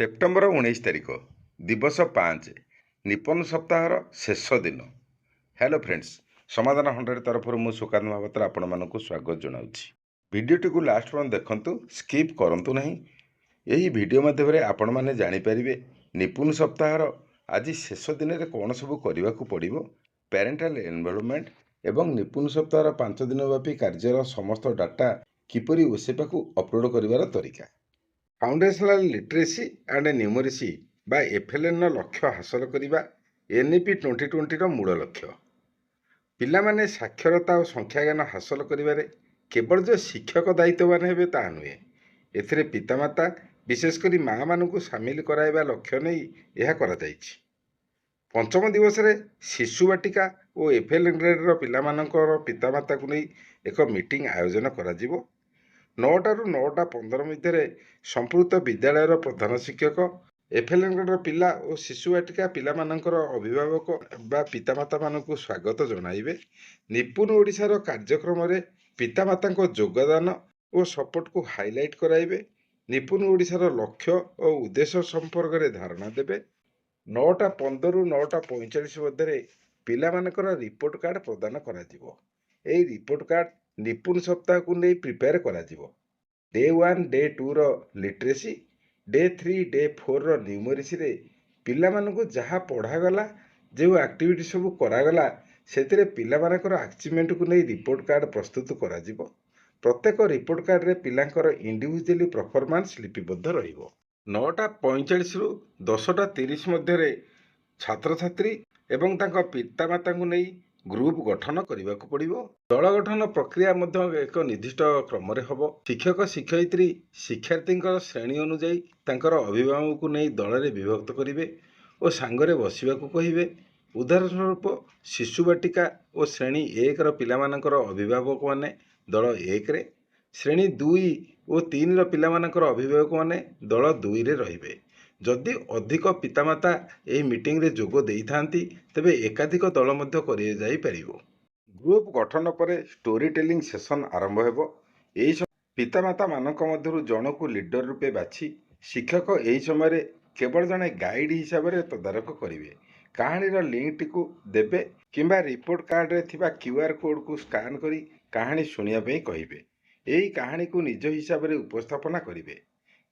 September 19 ତାରିଖ ଦିବସ 5 Nippon ସପ୍ତାହର ଶେଷ ଦିନ। ହ୍ୟାଲୋ ଫ୍ରେଣ୍ଡସ୍, ସମାଧାନ 100 ତରଫରୁ ମୁଁ ସୁକାନ୍ତ ମହାପାତ୍ର ଆପଣମାନଙ୍କୁ ସ୍ୱାଗତ ଜଣାଉଛି। ଭିଡ଼ିଓଟିକୁ ଲାଷ୍ଟ ପର୍ଯ୍ୟନ୍ତ ଦେଖନ୍ତୁ, ସ୍କିପ୍ କରନ୍ତୁ ନାହିଁ। ଏହି ଭିଡ଼ିଓ ମାଧ୍ୟମରେ ଆପଣମାନେ ଜାଣିପାରିବେ ନିପୁନ ସପ୍ତାହର ଆଜି ଶେଷ ଦିନରେ କ'ଣ ସବୁ କରିବାକୁ ପଡ଼ିବ, ପ୍ୟାରେଣ୍ଟାଲ ଇନଭଲଭମେଣ୍ଟ ଏବଂ ନିପୁନ ସପ୍ତାହର 5 ଦିନ ବ୍ୟାପୀ କାର୍ଯ୍ୟର ସମସ୍ତ ଡାଟା କିପରି ଓସେପାକୁ ଅପଲୋଡ଼ କରିବାର ତରିକା। ଫାଉଣ୍ଡେସନାଲ ଲିଟରେସି ଆଣ୍ଡ ନ୍ୟୁମେରିସି ବା FLNର ଲକ୍ଷ୍ୟ ହାସଲ କରିବା NEP 2020ର ମୂଳ ଲକ୍ଷ୍ୟ। ପିଲାମାନେ ସାକ୍ଷରତା ଓ ସଂଖ୍ୟାଜ୍ଞାନ ହାସଲ କରିବାରେ କେବଳ ଯେ ଶିକ୍ଷକ ଦାୟିତ୍ୱବାନ ହେବେ ତାହା ନୁହେଁ, ଏଥିରେ ପିତାମାତା ବିଶେଷ କରି ମାଆମାନଙ୍କୁ ସାମିଲ କରାଇବା ଲକ୍ଷ୍ୟ ନେଇ ଏହା କରାଯାଇଛି। ପଞ୍ଚମ ଦିବସରେ ଶିଶୁ ବାଟିକା ଓ FLN ଗ୍ରେଡର ପିଲାମାନଙ୍କର ପିତାମାତାକୁ ନେଇ ଏକ ମିଟିଂ ଆୟୋଜନ କରାଯିବ। 9ଟାରୁ 9ଟା 15 ମଧ୍ୟରେ ସମ୍ପୃକ୍ତ ବିଦ୍ୟାଳୟର ପ୍ରଧାନ ଶିକ୍ଷକ, FLN ଗ୍ରେଡର ପିଲା ଓ ଶିଶୁ ବାଟିକା ପିଲାମାନଙ୍କର ଅଭିଭାବକ ବା ପିତାମାତାମାନଙ୍କୁ ସ୍ୱାଗତ ଜଣାଇବେ। ନିପୁନ ଓଡ଼ିଶାର କାର୍ଯ୍ୟକ୍ରମରେ ପିତାମାତାଙ୍କ ଯୋଗଦାନ ଓ ସପୋର୍ଟକୁ ହାଇଲାଇଟ୍ କରାଇବେ। ନିପୁନ ଓଡ଼ିଶାର ଲକ୍ଷ୍ୟ ଓ ଉଦ୍ଦେଶ୍ୟ ସମ୍ପର୍କରେ ଧାରଣା ଦେବେ। 9ଟା 15ରୁ 9ଟା 45 ମଧ୍ୟରେ ପିଲାମାନଙ୍କର ରିପୋର୍ଟ କାର୍ଡ଼ ପ୍ରଦାନ କରାଯିବ। ଏହି ରିପୋର୍ଟ କାର୍ଡ଼ ନିପୁନ ସପ୍ତାହକୁ ନେଇ ପ୍ରିପେୟାର କରାଯିବ। ଡେ 1 ଡେ 2ର ଲିଟରେସି, ଡେ 3 ଡେ 4ର ନ୍ୟୁମେରିସିରେ ପିଲାମାନଙ୍କୁ ଯାହା ପଢ଼ାଗଲା, ଯେଉଁ ଆକ୍ଟିଭିଟି ସବୁ କରାଗଲା, ସେଥିରେ ପିଲାମାନଙ୍କର ଆଚିଭମେଣ୍ଟକୁ ନେଇ ରିପୋର୍ଟ କାର୍ଡ଼ ପ୍ରସ୍ତୁତ କରାଯିବ। ପ୍ରତ୍ୟେକ ରିପୋର୍ଟ କାର୍ଡ଼ରେ ପିଲାଙ୍କର ଇଣ୍ଡିଭିଜୁଆଲି ପରଫର୍ମାନ୍ସ ଲିପିବଦ୍ଧ ରହିବ। 9ଟା 45ରୁ 10ଟା 30 ମଧ୍ୟରେ ଛାତ୍ରଛାତ୍ରୀ ଏବଂ ତାଙ୍କ ପିତାମାତାଙ୍କୁ ନେଇ ଗ୍ରୁପ ଗଠନ କରିବାକୁ ପଡ଼ିବ। ଦଳ ଗଠନ ପ୍ରକ୍ରିୟା ମଧ୍ୟ ଏକ ନିର୍ଦ୍ଦିଷ୍ଟ କ୍ରମରେ ହେବ। ଶିକ୍ଷକ ଶିକ୍ଷୟିତ୍ରୀ ଶିକ୍ଷାର୍ଥୀଙ୍କର ଶ୍ରେଣୀ ଅନୁଯାୟୀ ତାଙ୍କର ଅଭିଭାବକଙ୍କୁ ନେଇ ଦଳରେ ବିଭକ୍ତ କରିବେ ଓ ସାଙ୍ଗରେ ବସିବାକୁ କହିବେ। ଉଦାହରଣ ସ୍ୱରୂପ ଶିଶୁ ବାଟିକା ଓ ଶ୍ରେଣୀ 1ର ପିଲାମାନଙ୍କର ଅଭିଭାବକମାନେ ଦଳ 1ରେ, ଶ୍ରେଣୀ 2 ଓ 3ର ପିଲାମାନଙ୍କର ଅଭିଭାବକମାନେ ଦଳ 2ରେ ରହିବେ। ଯଦି ଅଧିକ ପିତାମାତା ଏହି ମିଟିଂରେ ଯୋଗ ଦେଇଥାନ୍ତି, ତେବେ ଏକାଧିକ ଦଳ ମଧ୍ୟ କରାଯାଇପାରିବ। ଗ୍ରୁପ ଗଠନ ପରେ ଷ୍ଟୋରି ଟେଲିଂ ସେସନ୍ ଆରମ୍ଭ ହେବ। ଏହି ପିତାମାତାମାନଙ୍କ ମଧ୍ୟରୁ ଜଣକୁ ଲିଡର ରୂପେ ବାଛି ଶିକ୍ଷକ ଏହି ସମୟରେ କେବଳ ଜଣେ ଗାଇଡ୍ ହିସାବରେ ତଦାରଖ କରିବେ। କାହାଣୀର ଲିଙ୍କଟିକୁ ଦେବେ କିମ୍ବା ରିପୋର୍ଟ କାର୍ଡ଼ରେ ଥିବା QR କୋଡ଼କୁ ସ୍କାନ୍ କରି କାହାଣୀ ଶୁଣିବା ପାଇଁ କହିବେ। ଏହି କାହାଣୀକୁ ନିଜ ହିସାବରେ ଉପସ୍ଥାପନା କରିବେ।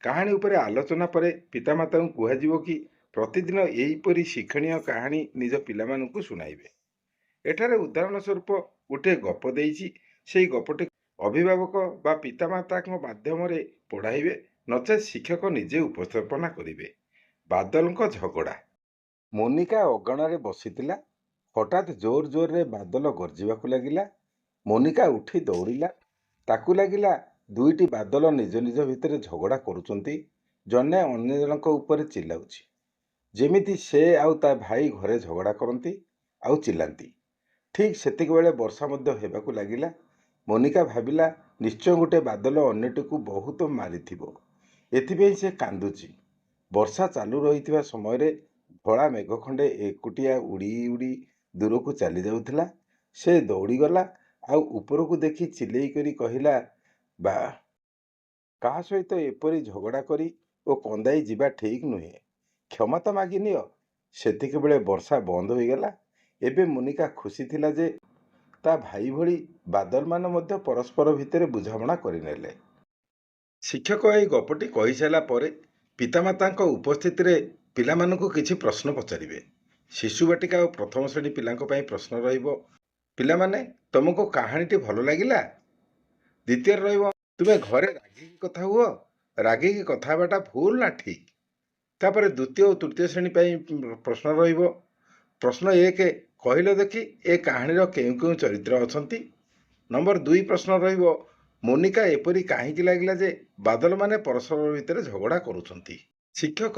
କାହାଣୀ ଉପରେ ଆଲୋଚନା ପରେ ପିତାମାତାଙ୍କୁ କୁହାଯିବ କି ପ୍ରତିଦିନ ଏହିପରି ଶିକ୍ଷଣୀୟ କାହାଣୀ ନିଜ ପିଲାମାନଙ୍କୁ ଶୁଣାଇବେ। ଏଠାରେ ଉଦାହରଣ ସ୍ୱରୂପ ଗୋଟିଏ ଗପ ଦେଇଛି, ସେହି ଗପଟି ଅଭିଭାବକ ବା ପିତାମାତାଙ୍କ ମାଧ୍ୟମରେ ପଢ଼ାଇବେ, ନଚେତ୍ ଶିକ୍ଷକ ନିଜେ ଉପସ୍ଥାପନା କରିବେ। ବାଦଲଙ୍କ ଝଗଡ଼ା। ମୋନିକା ଅଗଣାରେ ବସିଥିଲା। ହଠାତ୍ ଜୋର ଜୋରରେ ବାଦଲ ଗର୍ଜିବାକୁ ଲାଗିଲା। ମୋନିକା ଉଠି ଦୌଡ଼ିଲା। ତାକୁ ଲାଗିଲା ଦୁଇଟି ବାଦଲ ନିଜ ନିଜ ଭିତରେ ଝଗଡ଼ା କରୁଛନ୍ତି। ଜଣେ ଅନ୍ୟ ଜଣଙ୍କ ଉପରେ ଚିଲ୍ଲାଉଛି, ଯେମିତି ସେ ଆଉ ତା ଭାଇ ଘରେ ଝଗଡ଼ା କରନ୍ତି ଆଉ ଚିଲ୍ଲାନ୍ତି। ଠିକ୍ ସେତିକିବେଳେ ବର୍ଷା ମଧ୍ୟ ହେବାକୁ ଲାଗିଲା। ମୋନିକା ଭାବିଲା, ନିଶ୍ଚୟ ଗୋଟିଏ ବାଦଲ ଅନ୍ୟଟିକୁ ବହୁତ ମାରିଥିବ, ଏଥିପାଇଁ ସେ କାନ୍ଦୁଛି। ବର୍ଷା ଚାଲୁ ରହିଥିବା ସମୟରେ ଧଳା ମେଘ ଖଣ୍ଡେ ଏକୁଟିଆ ଉଡ଼ି ଉଡ଼ି ଦୂରକୁ ଚାଲି ଯାଉଥିଲା। ସେ ଦୌଡ଼ିଗଲା ଆଉ ଉପରକୁ ଦେଖି ଚିଲେଇ କରି କହିଲା, ବା, କାହା ସହିତ ଏପରି ଝଗଡ଼ା କରି ଓ କନ୍ଦାଇ ଯିବା ଠିକ୍ ନୁହେଁ, କ୍ଷମା ତ ମାଗିନିଅ। ସେତିକିବେଳେ ବର୍ଷା ବନ୍ଦ ହୋଇଗଲା। ଏବେ ମୋନିକା ଖୁସି ଥିଲା ଯେ ତା ଭାଇ ଭଳି ବାଦଲମାନେ ମଧ୍ୟ ପରସ୍ପର ଭିତରେ ବୁଝାମଣା କରିନେଲେ। ଶିକ୍ଷକ ଏହି ଗପଟି କହିସାରିଲା ପରେ ପିତାମାତାଙ୍କ ଉପସ୍ଥିତିରେ ପିଲାମାନଙ୍କୁ କିଛି ପ୍ରଶ୍ନ ପଚାରିବେ। ଶିଶୁ ବାଟିକା ଓ ପ୍ରଥମ ଶ୍ରେଣୀ ପିଲାଙ୍କ ପାଇଁ ପ୍ରଶ୍ନ ରହିବ, ପିଲାମାନେ, ତୁମକୁ କାହାଣୀଟି ଭଲ ଲାଗିଲା? ଦ୍ୱିତୀୟରେ ରହିବ, ତୁମେ ଘରେ ରାଗିକି କଥା ହୁଅ, ରାଗିକି କଥା ହେବାଟା ଭୁଲ ନା ଠିକ୍? ତାପରେ ଦ୍ୱିତୀୟ ଓ ତୃତୀୟ ଶ୍ରେଣୀ ପାଇଁ ପ୍ରଶ୍ନ ରହିବ। ପ୍ରଶ୍ନ 1, କହିଲ ଦେଖି ଏ କାହାଣୀର କେଉଁ କେଉଁ ଚରିତ୍ର ଅଛନ୍ତି? ନମ୍ବର 2 ପ୍ରଶ୍ନ ରହିବ, ମୋନିକା ଏପରି କାହିଁକି ଲାଗିଲା ଯେ ବାଦଲମାନେ ପରସ୍ପର ଭିତରେ ଝଗଡ଼ା କରୁଛନ୍ତି? ଶିକ୍ଷକ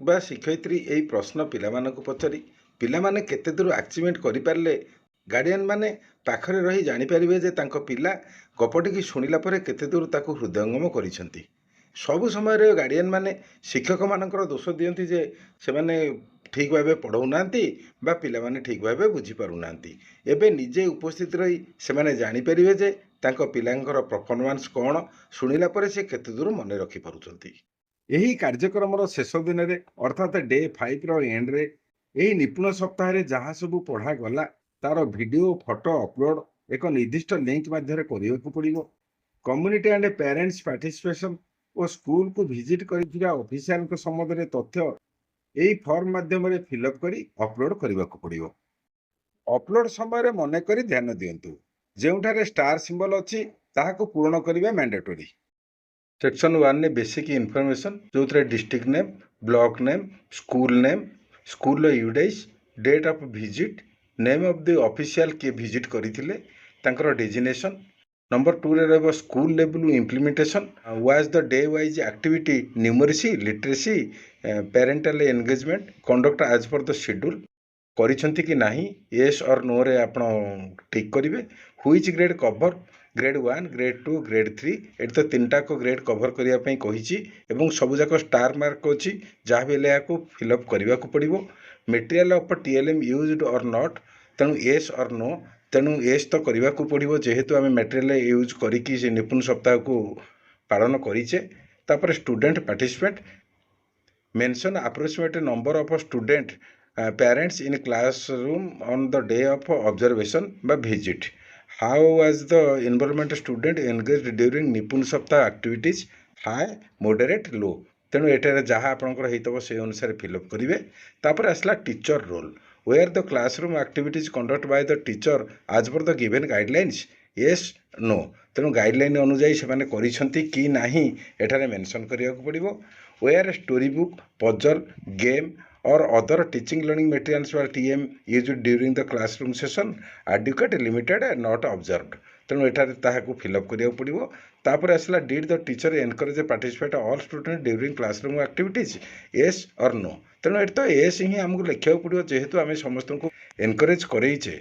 ବା ଶିକ୍ଷୟିତ୍ରୀ ଏହି ପ୍ରଶ୍ନ ପିଲାମାନଙ୍କୁ ପଚାରି ପିଲାମାନେ କେତେ ଦୂର ଆଚିଭମେଣ୍ଟ କରିପାରିଲେ ଗାର୍ଡ଼ିଆନମାନେ ପାଖରେ ରହି ଜାଣିପାରିବେ ଯେ ତାଙ୍କ ପିଲା ଗପଟିକି ଶୁଣିଲା ପରେ କେତେ ଦୂର ତାକୁ ହୃଦୟଙ୍ଗମ କରିଛନ୍ତି। ସବୁ ସମୟରେ ଗାର୍ଡ଼ିଆନମାନେ ଶିକ୍ଷକମାନଙ୍କର ଦୋଷ ଦିଅନ୍ତି ଯେ ସେମାନେ ଠିକ୍ ଭାବେ ପଢ଼ାଉନାହାନ୍ତି ବା ପିଲାମାନେ ଠିକ୍ ଭାବେ ବୁଝିପାରୁନାହାନ୍ତି। ଏବେ ନିଜେ ଉପସ୍ଥିତ ରହି ସେମାନେ ଜାଣିପାରିବେ ଯେ ତାଙ୍କ ପିଲାଙ୍କର ପରଫର୍ମାନ୍ସ କ'ଣ, ଶୁଣିଲା ପରେ ସେ କେତେ ଦୂର ମନେ ରଖିପାରୁଛନ୍ତି। ଏହି କାର୍ଯ୍ୟକ୍ରମର ଶେଷ ଦିନରେ ଅର୍ଥାତ୍ ଡେ 5ର ଏଣ୍ଡରେ ଏହି ନିପୁଣ ସପ୍ତାହରେ ଯାହା ସବୁ ପଢ଼ାଗଲା ତାର ଭିଡ଼ିଓ ଫଟୋ ଅପଲୋଡ଼ ଏକ ନିର୍ଦ୍ଦିଷ୍ଟ ଲିଙ୍କ ମାଧ୍ୟମରେ କରିବାକୁ ପଡ଼ିବ। କମ୍ୟୁନିଟି ଆଣ୍ଡ ପ୍ୟାରେଣ୍ଟସ୍ ପାର୍ଟିସିପେସନ୍ ଓ ସ୍କୁଲକୁ ଭିଜିଟ୍ କରିଥିବା ଅଫିସିଆଲଙ୍କ ସମ୍ବନ୍ଧରେ ତଥ୍ୟ ଏହି ଫର୍ମ ମାଧ୍ୟମରେ ଫିଲ୍ଅପ୍ କରି ଅପଲୋଡ଼ କରିବାକୁ ପଡ଼ିବ। ଅପଲୋଡ଼ ସମୟରେ ମନେକରି ଧ୍ୟାନ ଦିଅନ୍ତୁ, ଯେଉଁଠାରେ ଷ୍ଟାର ସିମ୍ବଲ ଅଛି ତାହାକୁ ପୂରଣ କରିବା ମ୍ୟାଣ୍ଡେଟୋରୀ। ସେକ୍ସନ 1ରେ ବେସିକ୍ ଇନଫର୍ମେସନ୍, ଯେଉଁଥିରେ ଡିଷ୍ଟ୍ରିକ୍ଟ ନେମ୍, ବ୍ଲକ ନେମ୍, ସ୍କୁଲର UDISE, date of visit, name of the official କିଏ ଭିଜିଟ୍ କରିଥିଲେ, ତାଙ୍କର ଡେଜିନେସନ୍। ନମ୍ବର 2ରେ ରହିବ ସ୍କୁଲ ଲେବୁଲ implementation, was the day wise activity numeracy, literacy, parental engagement, conduct as per the schedule, କରିଛନ୍ତି କି ନାହିଁ ୟେସ୍ ଅର୍ ନୋରେ ଆପଣ ଟିକ୍ କରିବେ। Which grade cover, grade 1, grade 2, grade 3, ଏଠି ତ 3ଟାକ ଗ୍ରେଡ୍ କଭର କରିବା ପାଇଁ କହିଛି ଏବଂ ସବୁଯାକ ଷ୍ଟାର ମାର୍କ ଅଛି, ଯାହା ବି ହେଲେ ଏହାକୁ ଫିଲ୍ଅପ୍ କରିବାକୁ ପଡ଼ିବ। Material of TLM used or not, ତେଣୁ ୟେସ୍ ଅର୍ ନୋ, ତେଣୁ ୟେସ୍ ତ କରିବାକୁ ପଡ଼ିବ ଯେହେତୁ ଆମେ ମେଟେରିଆଲ ୟୁଜ୍ କରିକି ସେ ନିପୁଣ ସପ୍ତାହକୁ ପାଳନ କରିଛେ। ତାପରେ student participant, mention approximate number of student parents in classroom on the day of observation by visit. How was the environment student engaged during ନିପୁଣ ସପ୍ତାହ activities? High, moderate, low. ତେଣୁ ଏଠାରେ ଯାହା ଆପଣଙ୍କର ହେଇଥିବ ସେ ଅନୁସାରେ ଫିଲ୍ଅପ୍ କରିବେ। ତାପରେ ଆସିଲା teacher role, where the classroom activities conducted by the teacher as per the given guidelines? Yes, no. ତେଣୁ ଗାଇଡ଼ଲାଇନ୍ ଅନୁଯାୟୀ ସେମାନେ କରିଛନ୍ତି କି ନାହିଁ ଏଠାରେ ମେନସନ୍ କରିବାକୁ ପଡ଼ିବ। where story book, puzzle, game or other teaching learning materials were TM used during the classroom session, adequate, limited, not observed. ତେଣୁ ଏଠାରେ ତାହାକୁ ଫିଲ୍ଅପ୍ କରିବାକୁ ପଡ଼ିବ। ତାପରେ ଆସିଲା did the teacher encourage participate all student during classroom activities, yes or no. ତେଣୁ ଏଠି ତ ୟେସ୍ ହିଁ ଆମକୁ ଲେଖିବାକୁ ପଡ଼ିବ ଯେହେତୁ ଆମେ ସମସ୍ତଙ୍କୁ ଏନକରେଜ କରେଇଛେ।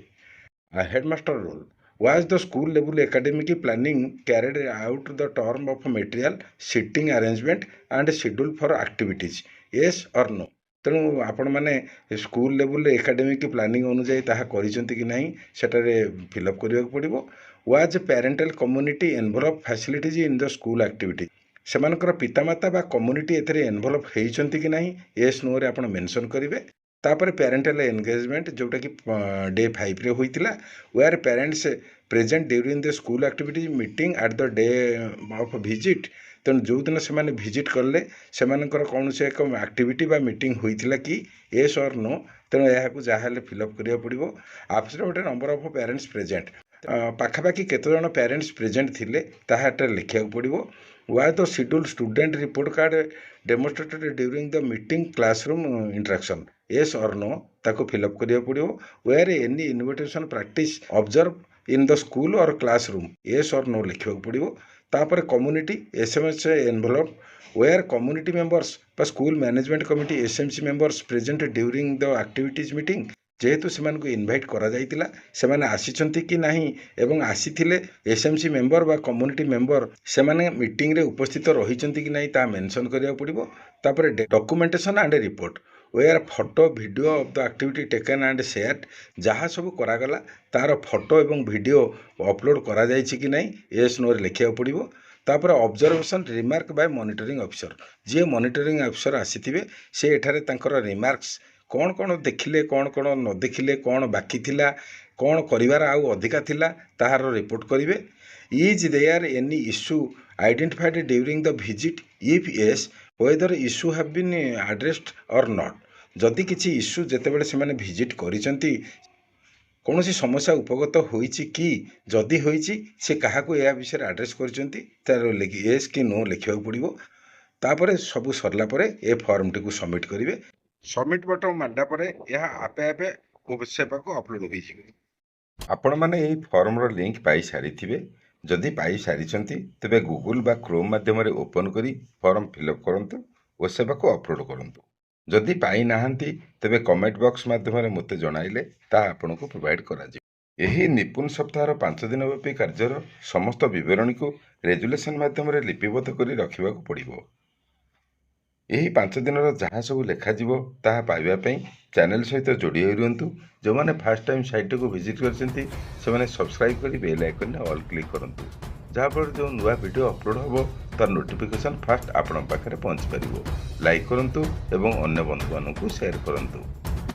Headmaster role, was the school level academic planning carried out the term of material, seating arrangement and schedule for activities? Yes or no? ତେଣୁ ଆପଣମାନେ ସ୍କୁଲ ଲେବୁଲରେ ଏକାଡେମିକ୍ ପ୍ଲାନିଂ ଅନୁଯାୟୀ ତାହା କରିଛନ୍ତି କି ନାହିଁ ସେଠାରେ ଫିଲ୍ଅପ୍ କରିବାକୁ ପଡ଼ିବ। Was parental community envelope facilities in the school activity, ସେମାନଙ୍କର ପିତାମାତା ବା କମ୍ୟୁନିଟି ଏଥିରେ ଏନଭଲପ୍ ହେଇଛନ୍ତି କି ନାହିଁ ୟେସ୍ ନୋରେ ଆପଣ ମେନସନ୍ କରିବେ। ତାପରେ ପ୍ୟାରେଣ୍ଟାଲ ଏନଗେଜମେଣ୍ଟ, ଯେଉଁଟାକି ଡେ 5ରେ ହୋଇଥିଲା। Were parents present during the school activity meeting at the day of visit, ତେଣୁ ଯେଉଁଦିନ ସେମାନେ ଭିଜିଟ୍ କଲେ ସେମାନଙ୍କର କୌଣସି ଏକ ଆକ୍ଟିଭିଟି ବା ମିଟିଂ ହୋଇଥିଲା କି ୟେସ୍ ଅର୍ ନୋ, ତେଣୁ ଏହାକୁ ଯାହା ହେଲେ ଫିଲ୍ଅପ୍ କରିବାକୁ ପଡ଼ିବ। Absent number of parents present, ପାଖାପାଖି କେତେଜଣ ପ୍ୟାରେଣ୍ଟସ୍ ପ୍ରେଜେଣ୍ଟ ଥିଲେ ତାହା ଏଠାରେ ଲେଖିବାକୁ ପଡ଼ିବ। Was the schedule student report card demonstrated during the meeting classroom interaction, yes or no, ତାକୁ ଫିଲ୍ଅପ୍ କରିବାକୁ ପଡ଼ିବ। Were any innovation practice observe in the school or classroom, yes or no ଲେଖିବାକୁ ପଡ଼ିବ। ତାପରେ community SMS envelope, were community members ବା school management committee SMC members present during the activities meeting, ଯେହେତୁ ସେମାନଙ୍କୁ invite କରାଯାଇଥିଲା ସେମାନେ ଆସିଛନ୍ତି କି ନାହିଁ ଏବଂ ଆସିଥିଲେ SMC ମେମ୍ବର ବା କମ୍ୟୁନିଟି ମେମ୍ବର ସେମାନେ ମିଟିଂରେ ଉପସ୍ଥିତ ରହିଛନ୍ତି କି ନାହିଁ ତାହା ମେନସନ୍ କରିବାକୁ ପଡ଼ିବ। ତାପରେ documentation and report, were photo video of the activity taken and shared, ଯାହା ସବୁ କରାଗଲା ତାର ଫଟୋ ଏବଂ ଭିଡ଼ିଓ ଅପଲୋଡ଼ କରାଯାଇଛି କି ନାହିଁ ୟେସ୍ ନୋରେ ଲେଖିବାକୁ ପଡ଼ିବ। ତାପରେ observation remark Bai monitoring officer, ଯିଏ ମନିଟରିଂ ଅଫିସର ଆସିଥିବେ ସେ ଏଠାରେ ତାଙ୍କର ରିମାର୍କସ୍ କ'ଣ କ'ଣ ଦେଖିଲେ, କ'ଣ କ'ଣ ନ ଦେଖିଲେ, କ'ଣ ବାକି ଥିଲା, କ'ଣ କରିବାର ଆଉ ଅଧିକା ଥିଲା ତାହାର ରିପୋର୍ଟ କରିବେ। Is there any issue identified during the visit, if yes whether issue have been addressed or not, ଯଦି କିଛି ଇସ୍ୟୁ ଯେତେବେଳେ ସେମାନେ ଭିଜିଟ୍ କରିଛନ୍ତି କୌଣସି ସମସ୍ୟା ଉପଗତ ହୋଇଛି କି, ଯଦି ହୋଇଛି ସେ କାହାକୁ ଏହା ବିଷୟରେ ଆଡ୍ରେସ୍ କରିଛନ୍ତି ତାର ୟେସ୍ କି ନୋ ଲେଖିବାକୁ ପଡ଼ିବ। ତାପରେ ସବୁ ସରିଲା ପରେ ଏ ଫର୍ମଟିକୁ ସବମିଟ୍ କରିବେ। ସବମିଟ୍ ବଟନ୍ ମାରିଲା ପରେ ଏହା ଆପେ ଆପେ ସେବାକୁ ଅପଲୋଡ଼ ହୋଇଯିବ। ଆପଣମାନେ ଏହି ଫର୍ମର ଲିଙ୍କ ପାଇସାରିଥିବେ। ଯଦି ପାଇସାରିଛନ୍ତି ତେବେ ଗୁଗୁଲ ବା କ୍ରୋମ୍ ମାଧ୍ୟମରେ ଓପନ୍ କରି ଫର୍ମ ଫିଲ୍ଅପ୍ କରନ୍ତୁ ଓ ସେବାକୁ ଅପଲୋଡ଼ କରନ୍ତୁ। ଯଦି ପାଇନାହାନ୍ତି ତେବେ କମେଣ୍ଟ ବକ୍ସ ମାଧ୍ୟମରେ ମୋତେ ଜଣାଇଲେ ତାହା ଆପଣଙ୍କୁ ପ୍ରୋଭାଇଡ଼ କରାଯିବ। ଏହି ନିପୁଣ ସପ୍ତାହର 5 ଦିନ ବ୍ୟାପୀ କାର୍ଯ୍ୟର ସମସ୍ତ ବିବରଣୀକୁ ରେଜୁଲେସନ୍ ମାଧ୍ୟମରେ ଲିପିବଦ୍ଧ କରି ରଖିବାକୁ ପଡ଼ିବ। ଏହି 5 ଦିନର ଯାହା ସବୁ ଲେଖାଯିବ ତାହା ପାଇବା ପାଇଁ ଚ୍ୟାନେଲ୍ ସହିତ ଯୋଡ଼ି ହୋଇ ରୁହନ୍ତୁ। ଯେଉଁମାନେ ଫାର୍ଷ୍ଟ ଟାଇମ୍ ସାଇଟ୍ଟିକୁ ଭିଜିଟ୍ କରିଛନ୍ତି ସେମାନେ ସବସ୍କ୍ରାଇବ୍ କରି ବେଲ୍ ଆଇକନ୍ରେ ଅଲ୍ କ୍ଲିକ୍ କରନ୍ତୁ, ଯାହାଫଳରେ ଯେଉଁ ନୂଆ ଭିଡ଼ିଓ ଅପଲୋଡ଼ ହେବ ତାର ନୋଟିଫିକେସନ୍ ଫାଷ୍ଟ ଆପଣଙ୍କ ପାଖରେ ପହଞ୍ଚିପାରିବ। ଲାଇକ୍ କରନ୍ତୁ ଏବଂ ଅନ୍ୟ ବନ୍ଧୁମାନଙ୍କୁ ସେୟାର କରନ୍ତୁ।